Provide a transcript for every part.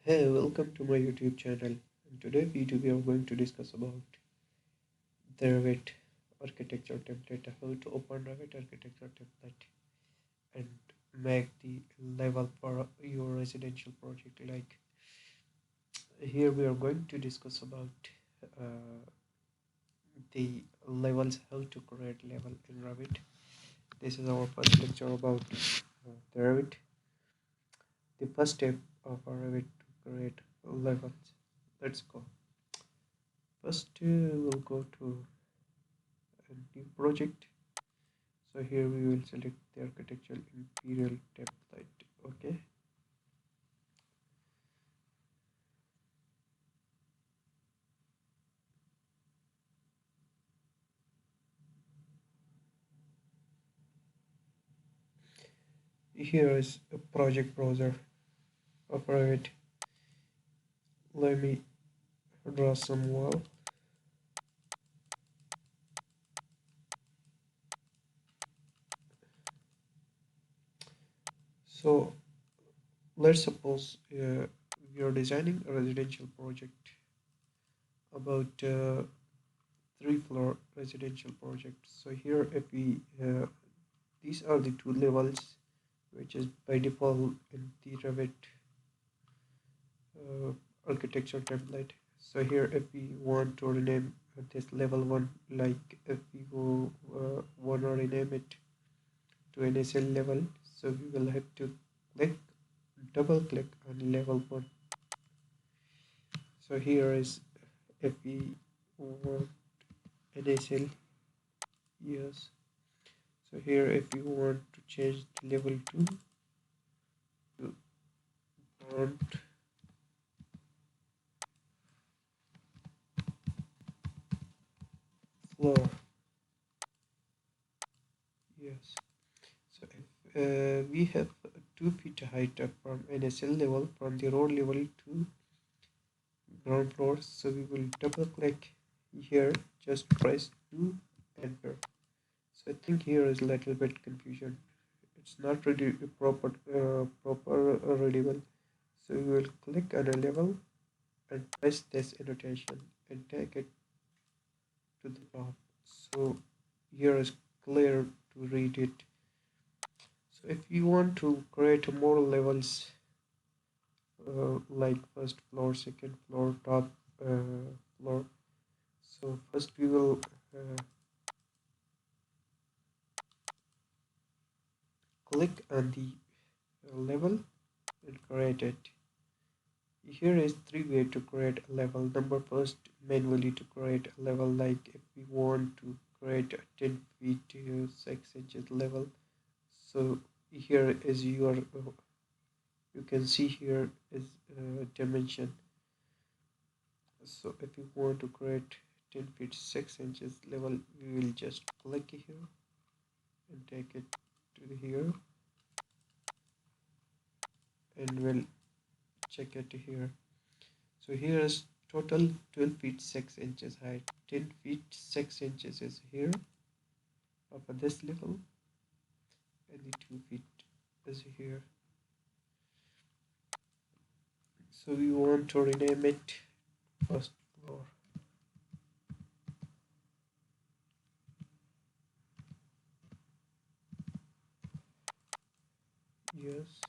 Hey, welcome to my YouTube channel. In today's video, we are going to discuss about the Revit architecture template, how to open Revit architecture template and make the level for your residential project. Like here, we are going to discuss about uh, the levels, how to create level in Revit. This is our first lecture about the Revit. The first step of our Revit to create levels. Let's go. First, we'll go to a new project. So here we will select the architectural imperial template. Okay, here is a project browser of Revit. Let me draw some wall. So let's suppose we are designing a residential project about 3-floor residential project. So here if we these are the two levels which is by default in the Revit uh, architecture template. So here if we want to rename this level 1, like if we want to rename it to an SL level, so we will have to click double click on level 1. So here is if we want an SL, yes. So here if we want to change the level 2 to ground floor, yes. So if we have 2 feet height from NSL level from the road level to ground floor, so we will double click here, just press 2 enter. So I think here is a little bit confusion. It's not really proper readable. So we will click on a level and press this annotation and take it to the top. So here is clear to read it. So if you want to create more levels like first floor, second floor, top floor, so first we will click on the level and create it. Here is 3 ways to create a level. Number first, manually to create a level, like if we want to create a 10 feet 6 inches level. So here is your you can see here is dimension. So if you want to create 10 feet 6 inches level, we will just click here and take it to here and we'll check it here. So here is total 12 feet 6 inches height. 10 feet 6 inches is here of this level and the 2 feet is here. So we want to rename it first floor. Yes,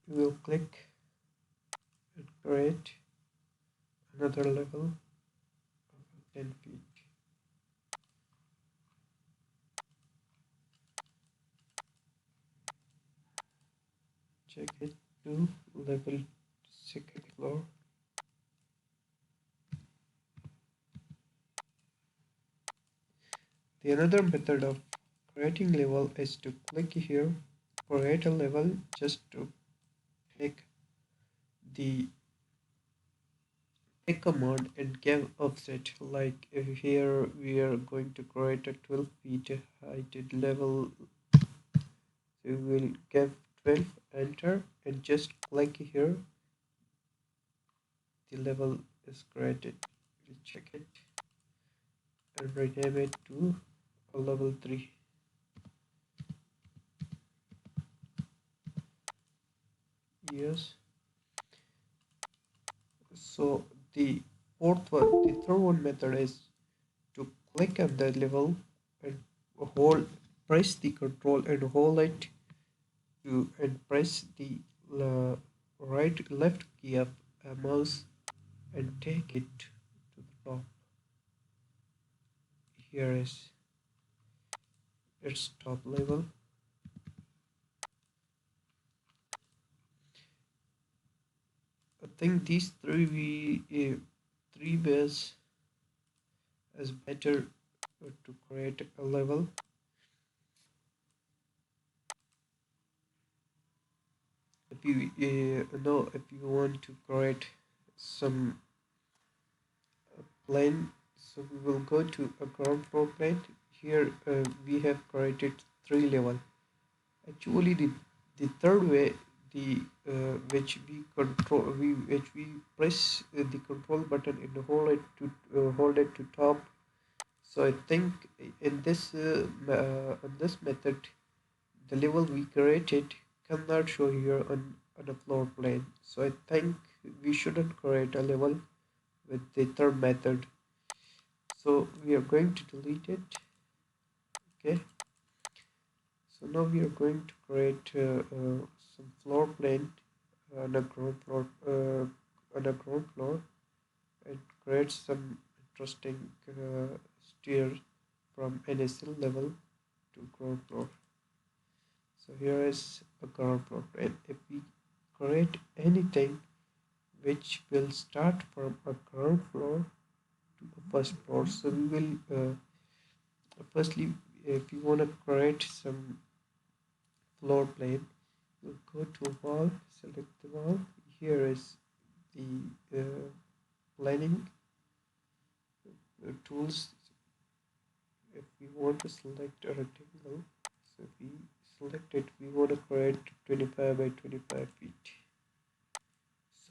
we will click and create another level of 10 feet. Check it to level second floor. The another method of creating level is to click here, create a level, just to pick the pick command and give offset. Like here we are going to create a 12 feet height level, so we will give 12 enter and just click here, the level is created. We'll check it and rename it to a level 3. Yes, So the the third one method is to click on the level and hold, press the control and hold it to, and press the uh, left key of a mouse and take it to the top. Here is its top level. I think these three ways is better to create a level. If you know, if you want to create some plane, so we will go to a ground floor plane. Here we have created three level. Actually, the third way, the which we control, which we press the control button and hold it to top. So I think in this method, the level we created cannot show here on a floor plane. So I think we shouldn't create a level with the third method. So we are going to delete it. Okay. So now we are going to create some floor plane on a ground floor and create some interesting stair from NSL level to ground floor. So here is a ground floor, and if we create anything which will start from a ground floor to a first floor, so we will firstly, if you want to create some floor plane, we'll go to wall, select the wall. Here is the planning tools. If we want to select a rectangle, so if we select it, we want to create 25 by 25 feet.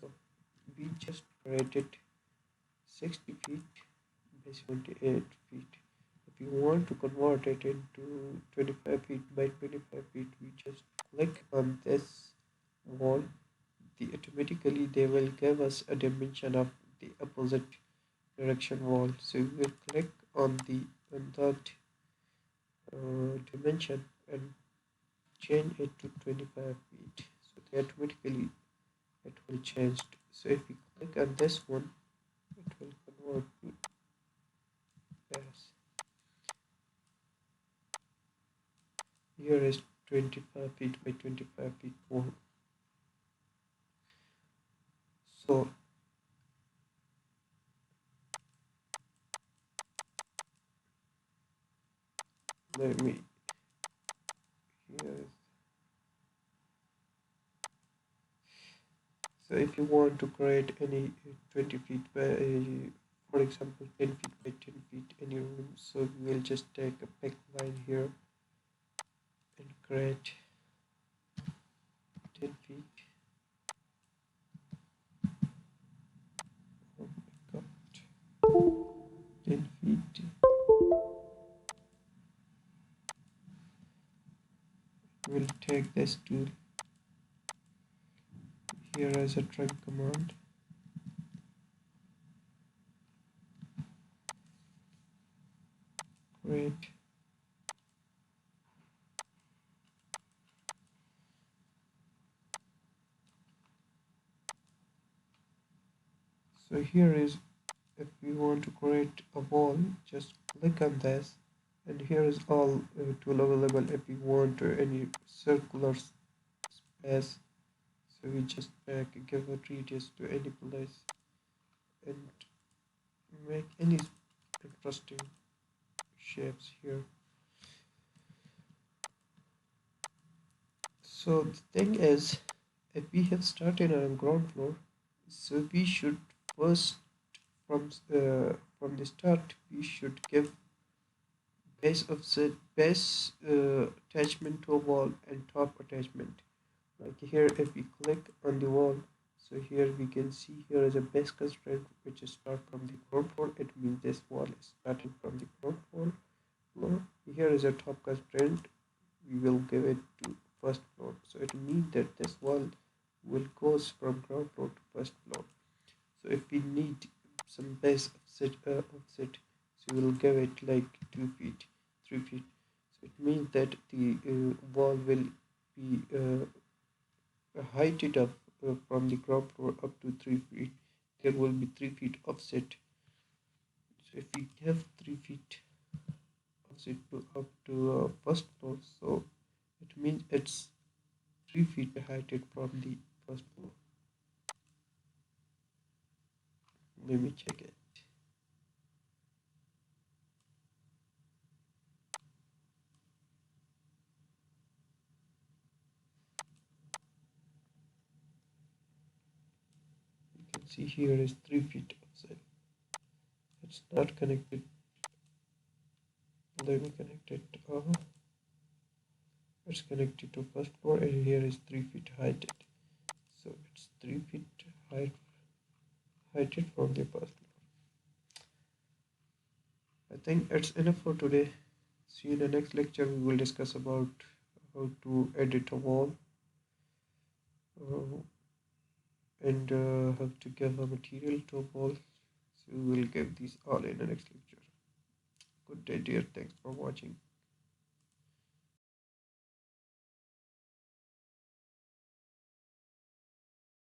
So we just created 60 feet by 78 feet. If you want to convert it into 25 feet by 25 feet, we just click on this wall. Automatically they will give us a dimension of the opposite direction wall. So we will click on that dimension and change it to 25 feet. So automatically it will change. So if we click on this one, it will convert to this. Here is 25 feet by 25 feet wall. So let me here. So if you want to create any 20 feet by for example 10 feet by 10 feet any room, so we will just take a back line here and create 10 feet. Oh my god, 10 feet. We'll take this tool here as a drag command. Create. So here is, if we want to create a wall, just click on this, and here is all tool available. If we want any circular space, so we just give a radius to any place and make any interesting shapes here. So the thing is, if we have started on ground floor, so we should first from the start we should give base attachment to wall and top attachment. Like here, if we click on the wall, so here we can see here is a base constraint which is start from the ground floor. It means this wall is starting from the ground floor. Here is a top constraint. We will give it to first floor. So it means that this wall will goes from ground floor to first floor. So if we need some base offset, so we'll give it like 2 feet, 3 feet. So it means that the wall will be heighted up from the ground floor up to 3 feet. There will be 3 feet offset. So if we have 3 feet offset up to first floor, so it means it's 3 feet heighted from the first floor. Let me check it. You can see here is 3 feet offset. It's not connected. Let me connect it. It's connected to first floor, and here is 3 feet heighted. So it's 3 feet heighted from the first floor. I think it's enough for today. See you in the next lecture. We will discuss about how to edit a wall uh, and how to give a material to a wall. So we will give these all in the next lecture. Good day, dear. Thanks for watching.